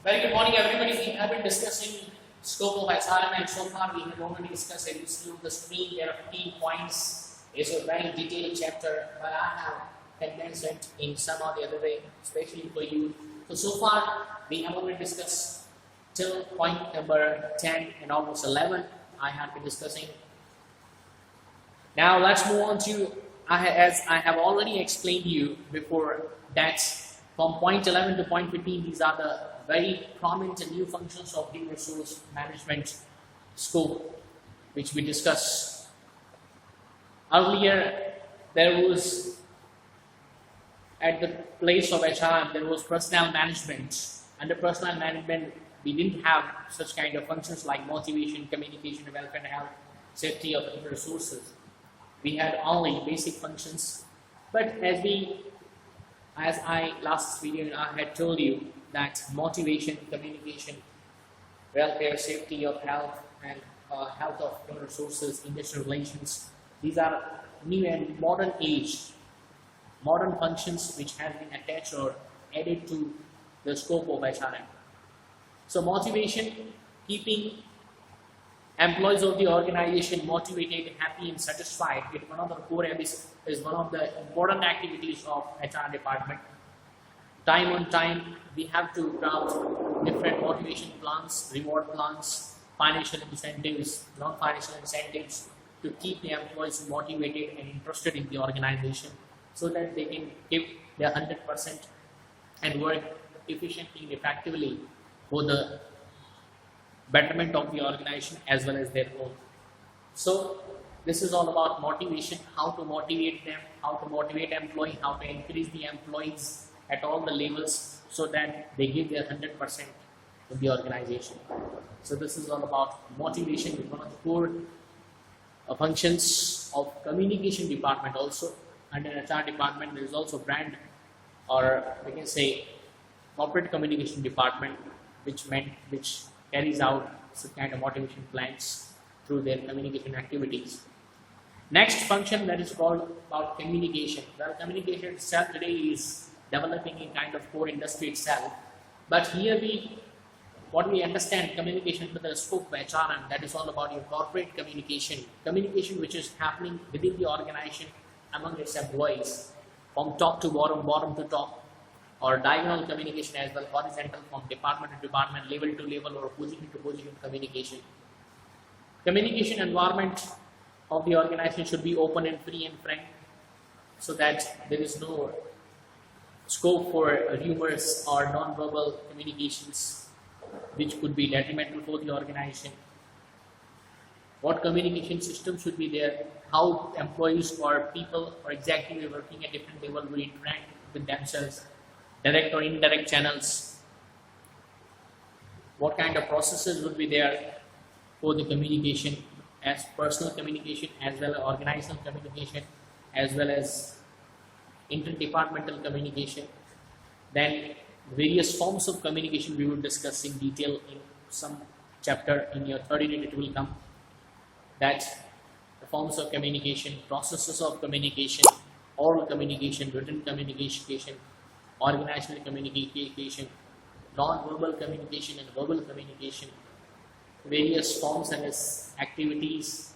Very good morning, everybody. We have been discussing scope of HRM, and so far we have already discussed, as you see on the screen, there are 15 points. It's a very detailed chapter, but I have condensed it in some or the other way, especially for you. So far we have already discussed till point number 10 and almost 11. I have been discussing. Now let's move on to, as I have already explained to you before, that from point 11 to point 15, these are the very prominent and new functions of human resource management scope, which we discussed earlier. There was, at the place of HR, there was personnel management. Under personnel management, we didn't have such kind of functions like motivation, communication, welfare and health, safety of human resources. We had only basic functions. But as I last video I had told you that motivation, communication, welfare, safety of health, and health of human resources, industrial relations, these are new and modern functions which have been attached or added to the scope of HRM. So motivation, keeping employees of the organization motivated, happy and satisfied is one of the core habits, is one of the important activities of HR department. Time on time, we have to craft different motivation plans, reward plans, financial incentives, non-financial incentives to keep the employees motivated and interested in the organization so that they can give their 100% and work efficiently and effectively for the betterment of the organization as well as their own. So this is all about motivation, how to motivate them, how to motivate employees, how to increase the employees at all the levels so that they give their 100% to the organization. So this is all about motivation, one of the core functions of communication department. Also under HR department there is also brand, or we can say corporate communication department, which carries out some kind of motivation plans through their communication activities. Next function that is called about communication. Well, communication itself today is developing a kind of core industry itself, but here what we understand communication to the scope of HRM, that is all about your corporate communication which is happening within the organization among its employees, from top to bottom, bottom to top, or diagonal communication as well, horizontal from department to department, level to level, or position to position communication. Communication environment of the organization should be open and free and frank, so that there is no scope for rumors or non-verbal communications which could be detrimental for the organization. What communication system should be there, how employees or people or executives working at different level will interact with themselves, direct or indirect channels, what kind of processes would be there for the communication, as personal communication as well as organizational communication as well as interdepartmental communication. Then various forms of communication we will discuss in detail in some chapter in your third unit. It will come that the forms of communication, processes of communication, oral communication, written communication, organizational communication, non-verbal communication and verbal communication, various forms and activities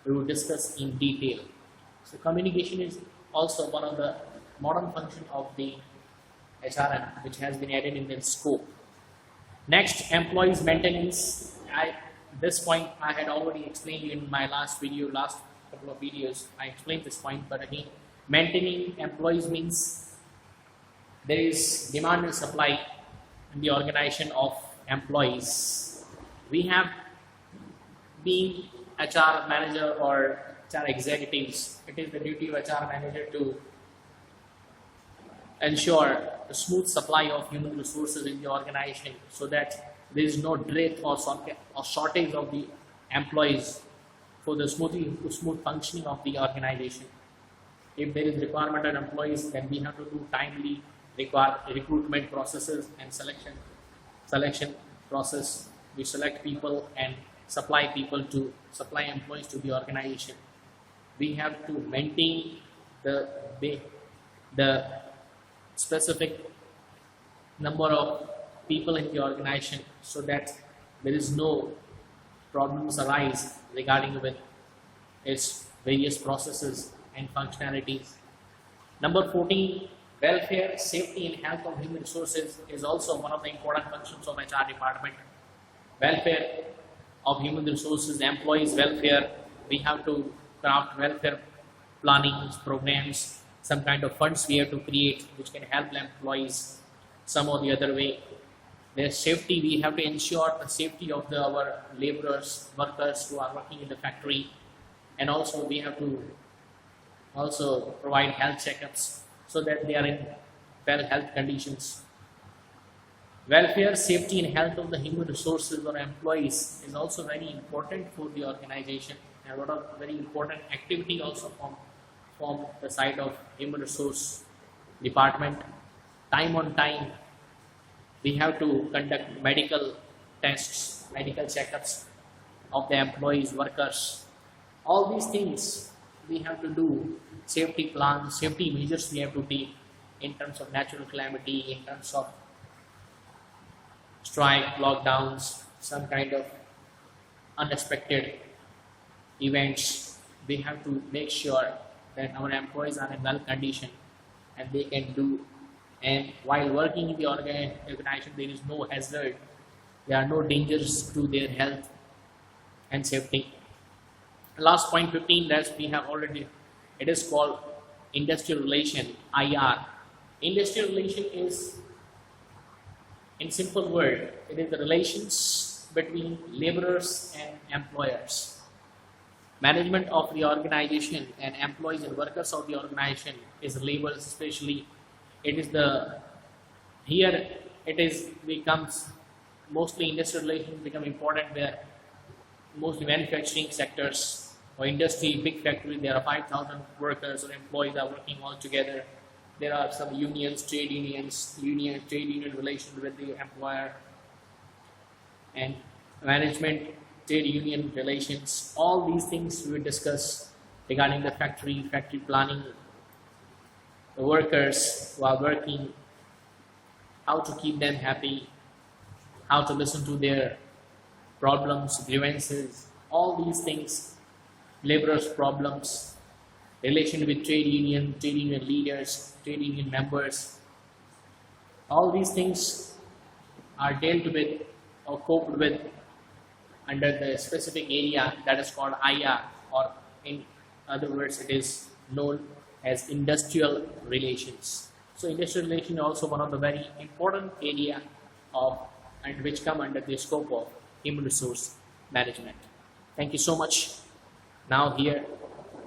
we will discuss in detail. So communication is also one of the modern functions of the HRM which has been added in the scope. Next, employees maintenance. This point I had already explained in my last couple of videos. I explained this point, but again, maintaining employees means there is demand and supply in the organization of employees. We have been HR manager or HR executives. It is the duty of HR manager to ensure the smooth supply of human resources in the organization so that there is no dearth or shortage of the employees for the smooth functioning of the organization. If there is requirement on employees, then we have to do timely recruitment processes and selection process. We select people and supply employees to the organization. We have to maintain the specific number of people in the organization so that there is no problems arise regarding with its various processes and functionalities. Number 14, welfare, safety and health of human resources is also one of the important functions of HR department. Welfare of human resources, employees' welfare, we have to craft welfare plannings, programs, some kind of funds we have to create which can help employees some or the other way. Their safety, we have to ensure the safety of our laborers, workers who are working in the factory, and also we have to also provide health checkups so that they are in well health conditions. Welfare, safety and health of the human resources or employees is also very important for the organization, and a lot of very important activity also from the side of human resource department. Time on time we have to conduct medical tests, medical checkups of the employees, workers. All these things we have to do, safety plans, safety measures we have to take in terms of natural calamity, in terms of strike, lockdowns, some kind of unexpected events. We have to make sure that our employees are in well condition and they can do, and while working in the organization there is no hazard, there are no dangers to their health and safety. Last point 15 that we have already, it is called industrial relation, IR. Industrial relation is, in simple word, it is the relations between laborers and employers. Management of the organization and employees and workers of the organization is labor, especially it is the, here it is becomes mostly industrial relations become important where mostly manufacturing sectors or industry, big factory, there are 5,000 workers or employees are working all together. There are some unions, trade union relations with the employer, and management, trade union relations. All these things we will discuss regarding the factory planning, the workers who are working, how to keep them happy, how to listen to their problems, grievances, all these things, laborers' problems, relation with trade union leaders, trade union members. All these things are dealt with or coped with under the specific area that is called IR, or in other words it is known as industrial relations. So industrial relations is also one of the very important area of and which come under the scope of human resource management. Thank you so much. Now here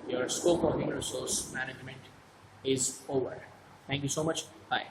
your scope of human resource management is over. Thank you so much. Bye.